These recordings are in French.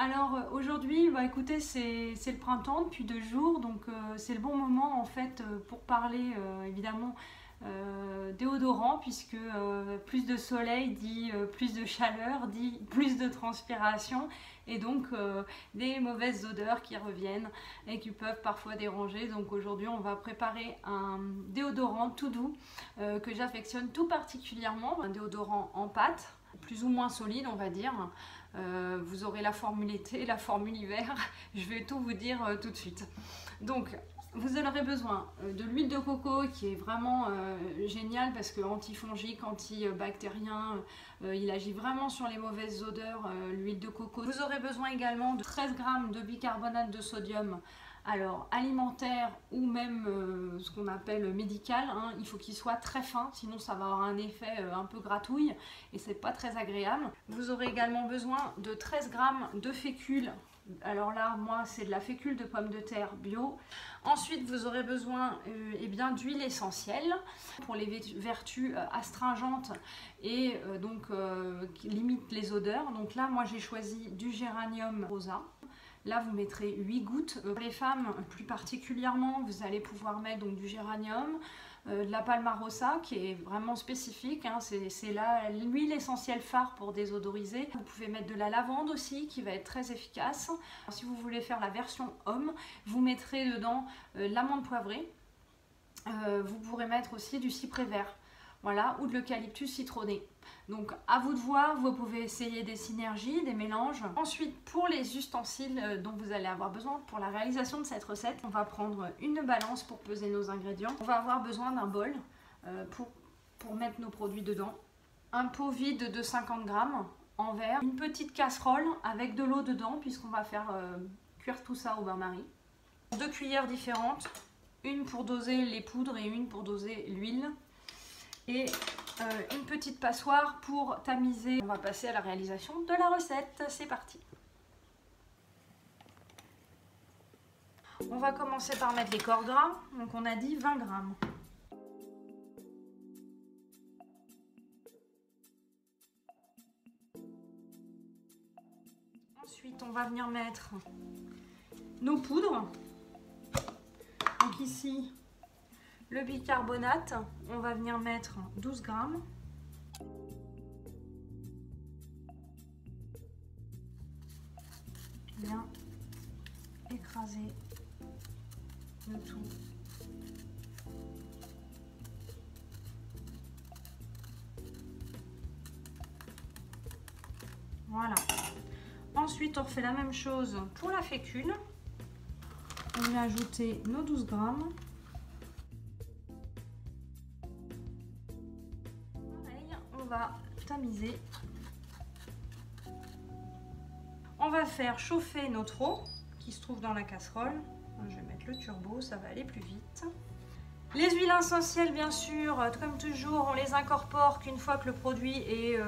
Alors aujourd'hui, bah, écoutez, c'est le printemps depuis 2 jours, donc c'est le bon moment en fait pour parler évidemment déodorant, puisque plus de soleil dit plus de chaleur, dit plus de transpiration, et donc des mauvaises odeurs qui reviennent et qui peuvent parfois déranger. Donc aujourd'hui on va préparer un déodorant tout doux que j'affectionne tout particulièrement, un déodorant en pâte, plus ou moins solide on va dire. Vous aurez la formule été, la formule hiver, je vais tout vous dire tout de suite. Donc vous aurez besoin de l'huile de coco qui est vraiment géniale parce que antifongique, antibactérien, il agit vraiment sur les mauvaises odeurs, l'huile de coco. Vous aurez besoin également de 13 g de bicarbonate de sodium, alors alimentaire ou même ce qu'on appelle médical, hein. Il faut qu'il soit très fin, sinon ça va avoir un effet un peu gratouille et c'est pas très agréable. Vous aurez également besoin de 13 g de fécule. Alors là, moi, c'est de la fécule de pommes de terre bio. Ensuite, vous aurez besoin d'huile essentielle pour les vertus astringentes et qui limitent les odeurs. Donc là, moi, j'ai choisi du géranium rosa. Là, vous mettrez 8 gouttes. Pour les femmes, plus particulièrement, vous allez pouvoir mettre donc, du géranium, de la palmarosa qui est vraiment spécifique, hein, c'est l'huile essentielle phare pour désodoriser. Vous pouvez mettre de la lavande aussi qui va être très efficace. Alors, si vous voulez faire la version homme, vous mettrez dedans l'amande poivrée. Vous pourrez mettre aussi du cyprès vert, voilà, ou de l'eucalyptus citronné. Donc à vous de voir, vous pouvez essayer des synergies, des mélanges. Ensuite, pour les ustensiles dont vous allez avoir besoin pour la réalisation de cette recette, on va prendre une balance pour peser nos ingrédients. On va avoir besoin d'un bol pour mettre nos produits dedans. Un pot vide de 50 g en verre. Une petite casserole avec de l'eau dedans puisqu'on va faire cuire tout ça au bain-marie. 2 cuillères différentes, une pour doser les poudres et une pour doser l'huile. Et une petite passoire pour tamiser. On va passer à la réalisation de la recette. C'est parti. On va commencer par mettre les corps gras. Donc on a dit 20 g. Ensuite, on va venir mettre nos poudres. Donc ici, le bicarbonate, on va venir mettre 12 g. Bien écraser le tout. Voilà. Ensuite, on refait la même chose pour la fécule. On vient ajouter nos 12 g. On va tamiser. On va faire chauffer notre eau qui se trouve dans la casserole. Je vais mettre le turbo, ça va aller plus vite. Les huiles essentielles, bien sûr, comme toujours, on les incorpore qu'une fois que le produit est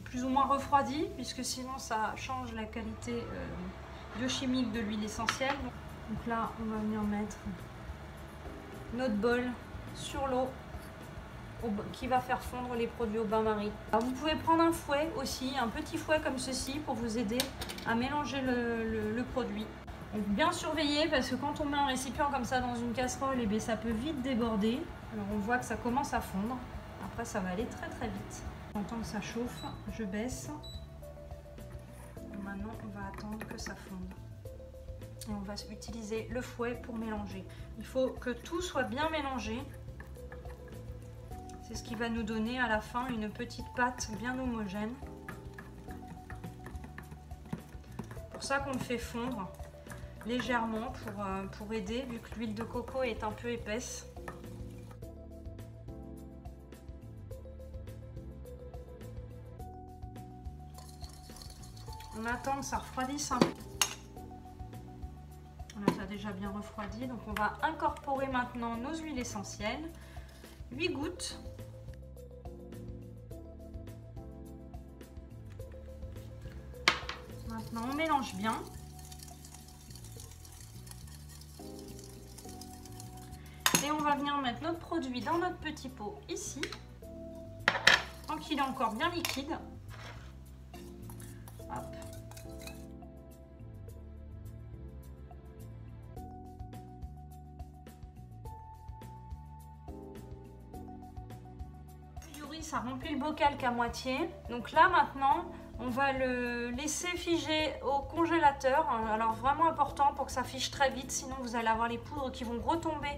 plus ou moins refroidi, puisque sinon ça change la qualité biochimique de l'huile essentielle. Donc là, on va venir mettre notre bol sur l'eau qui va faire fondre les produits au bain-marie. Vous pouvez prendre un fouet aussi, un petit fouet comme ceci pour vous aider à mélanger le produit. Donc bien surveiller parce que quand on met un récipient comme ça dans une casserole, eh bien, ça peut vite déborder. Alors on voit que ça commence à fondre. Après ça va aller très très vite. J'entends que ça chauffe, je baisse. Maintenant on va attendre que ça fonde. Et on va utiliser le fouet pour mélanger. Il faut que tout soit bien mélangé. C'est ce qui va nous donner à la fin une petite pâte bien homogène. C'est pour ça qu'on le fait fondre légèrement pour aider, vu que l'huile de coco est un peu épaisse. On attend que ça refroidisse un peu. Là, ça a déjà bien refroidi, donc on va incorporer maintenant nos huiles essentielles. 8 gouttes. Maintenant, on mélange bien. Et on va venir mettre notre produit dans notre petit pot ici. Tant qu'il est encore bien liquide. Hop. Ça remplit le bocal qu'à moitié. Donc là maintenant, on va le laisser figer au congélateur. Alors vraiment important pour que ça fige très vite, sinon vous allez avoir les poudres qui vont retomber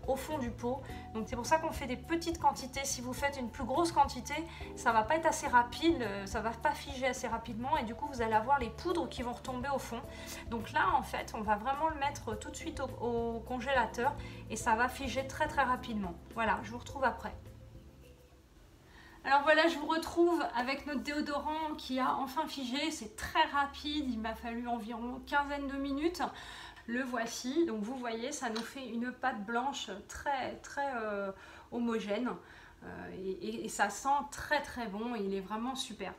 au fond du pot. Donc c'est pour ça qu'on fait des petites quantités. Si vous faites une plus grosse quantité, ça va pas être assez rapide, ça va pas figer assez rapidement et du coup vous allez avoir les poudres qui vont retomber au fond. Donc là en fait on va vraiment le mettre tout de suite au congélateur et ça va figer très très rapidement. Voilà, je vous retrouve après. Alors voilà, je vous retrouve avec notre déodorant qui a enfin figé. C'est très rapide, il m'a fallu environ une quinzaine de minutes. Le voici, donc vous voyez, ça nous fait une pâte blanche très très homogène et ça sent très très bon, il est vraiment super.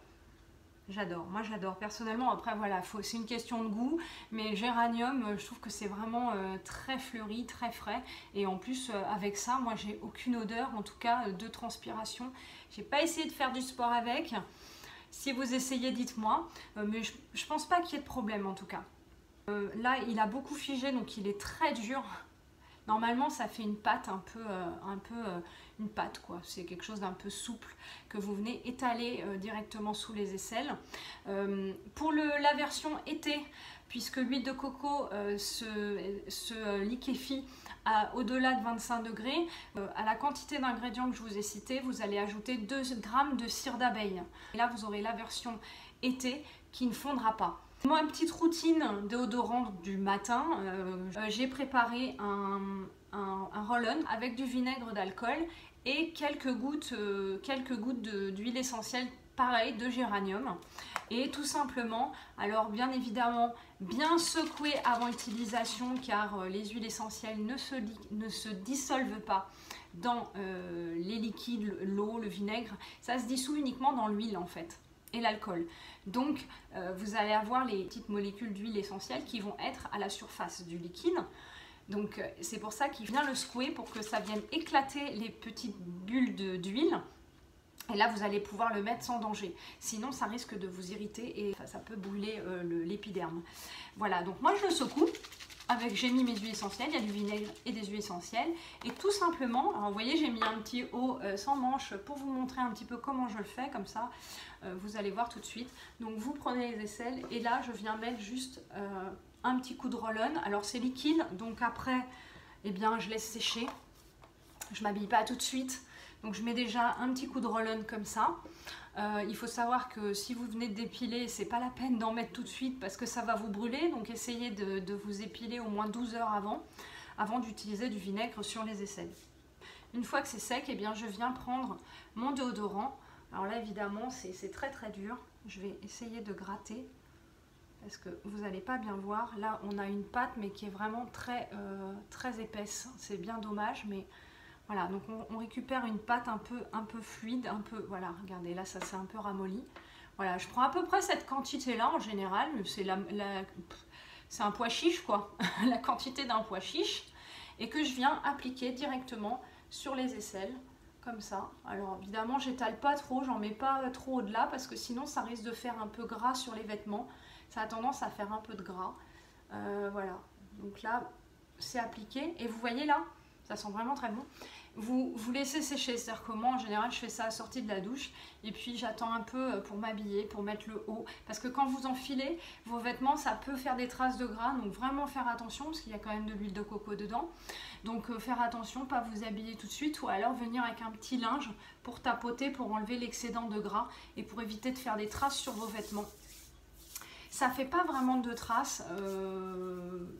J'adore, moi j'adore personnellement. Après voilà, c'est une question de goût, mais le géranium, je trouve que c'est vraiment très fleuri, très frais. Et en plus avec ça, moi j'ai aucune odeur, en tout cas de transpiration. J'ai pas essayé de faire du sport avec. Si vous essayez, dites-moi, mais je pense pas qu'il y ait de problème en tout cas. Là, il a beaucoup figé, donc il est très dur. Normalement, ça fait une pâte une pâte quoi. C'est quelque chose d'un peu souple que vous venez étaler directement sous les aisselles. Pour la version été, puisque l'huile de coco se liquéfie au-delà de 25 degrés, à la quantité d'ingrédients que je vous ai cités, vous allez ajouter 2 g de cire d'abeille. Et là, vous aurez la version été qui ne fondra pas. Moi, une petite routine déodorant du matin, j'ai préparé un roll-on avec du vinaigre d'alcool et quelques gouttes d'huile essentielle, pareil, de géranium. Et tout simplement, alors bien évidemment, bien secouer avant utilisation car les huiles essentielles ne se dissolvent pas dans les liquides, l'eau, le vinaigre. Ça se dissout uniquement dans l'huile en fait. Et l'alcool. Donc vous allez avoir les petites molécules d'huile essentielle qui vont être à la surface du liquide. Donc c'est pour ça qu'il vient le secouer pour que ça vienne éclater les petites bulles d'huile. Et là vous allez pouvoir le mettre sans danger. Sinon ça risque de vous irriter et ça peut brûler l'épiderme. Voilà, donc moi je le secoue. J'ai mis mes huiles essentielles, il y a du vinaigre et des huiles essentielles. Et tout simplement, alors vous voyez j'ai mis un petit haut sans manche pour vous montrer un petit peu comment je le fais, comme ça vous allez voir tout de suite. Donc vous prenez les aisselles et là je viens mettre juste un petit coup de roll-on. Alors c'est liquide, donc après eh bien, je laisse sécher. Je ne m'habille pas tout de suite, donc je mets déjà un petit coup de roll-on comme ça. Il faut savoir que si vous venez de dépiler, c'est pas la peine d'en mettre tout de suite parce que ça va vous brûler. Donc essayez de vous épiler au moins 12 heures avant d'utiliser du vinaigre sur les aisselles. Une fois que c'est sec, eh bien, je viens prendre mon déodorant. Alors là évidemment c'est très très dur. Je vais essayer de gratter parce que vous n'allez pas bien voir. Là on a une pâte mais qui est vraiment très épaisse. C'est bien dommage, mais voilà, donc on récupère une pâte un peu fluide, voilà, regardez, là ça s'est un peu ramolli. Voilà, je prends à peu près cette quantité-là en général, c'est un pois chiche quoi, la quantité d'un pois chiche, et que je viens appliquer directement sur les aisselles, comme ça. Alors évidemment, j'étale pas trop, j'en mets pas trop au-delà, parce que sinon ça risque de faire un peu gras sur les vêtements, ça a tendance à faire un peu de gras. Voilà, donc là c'est appliqué, et vous voyez là, ça sent vraiment très bon. Vous laissez sécher, c'est-à-dire que moi en général je fais ça à la sortie de la douche et puis j'attends un peu pour m'habiller, pour mettre le haut, parce que quand vous enfilez vos vêtements ça peut faire des traces de gras, donc vraiment faire attention parce qu'il y a quand même de l'huile de coco dedans, donc faire attention, pas vous habiller tout de suite ou alors venir avec un petit linge pour tapoter, pour enlever l'excédent de gras et pour éviter de faire des traces sur vos vêtements. Ça fait pas vraiment de traces,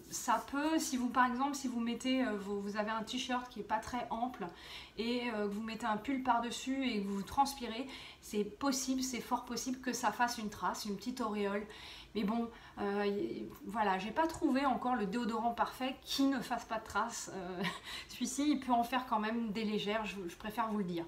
ça peut, si vous par exemple, si vous mettez, vous avez un t-shirt qui est pas très ample et que vous mettez un pull par-dessus et que vous transpirez, c'est possible, c'est fort possible que ça fasse une trace, une petite auréole. Mais bon, voilà, j'ai pas trouvé encore le déodorant parfait qui ne fasse pas de traces. Celui-ci, il peut en faire quand même des légères, je préfère vous le dire.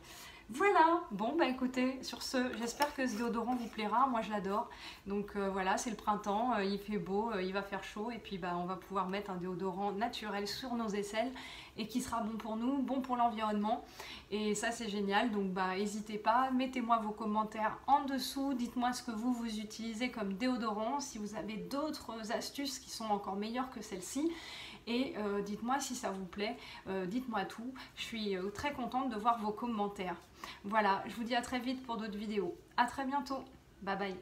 Voilà, bon bah écoutez, sur ce, j'espère que ce déodorant vous plaira, moi je l'adore. Donc voilà, c'est le printemps, il fait beau, il va faire chaud et puis bah, on va pouvoir mettre un déodorant naturel sur nos aisselles et qui sera bon pour nous, bon pour l'environnement. Et ça c'est génial, donc bah n'hésitez pas, mettez-moi vos commentaires en dessous, dites-moi ce que vous utilisez comme déodorant, si vous avez d'autres astuces qui sont encore meilleures que celle-ci. et dites-moi si ça vous plaît, dites-moi tout. Je suis très contente de voir vos commentaires. Voilà, je vous dis à très vite pour d'autres vidéos. À très bientôt. Bye bye.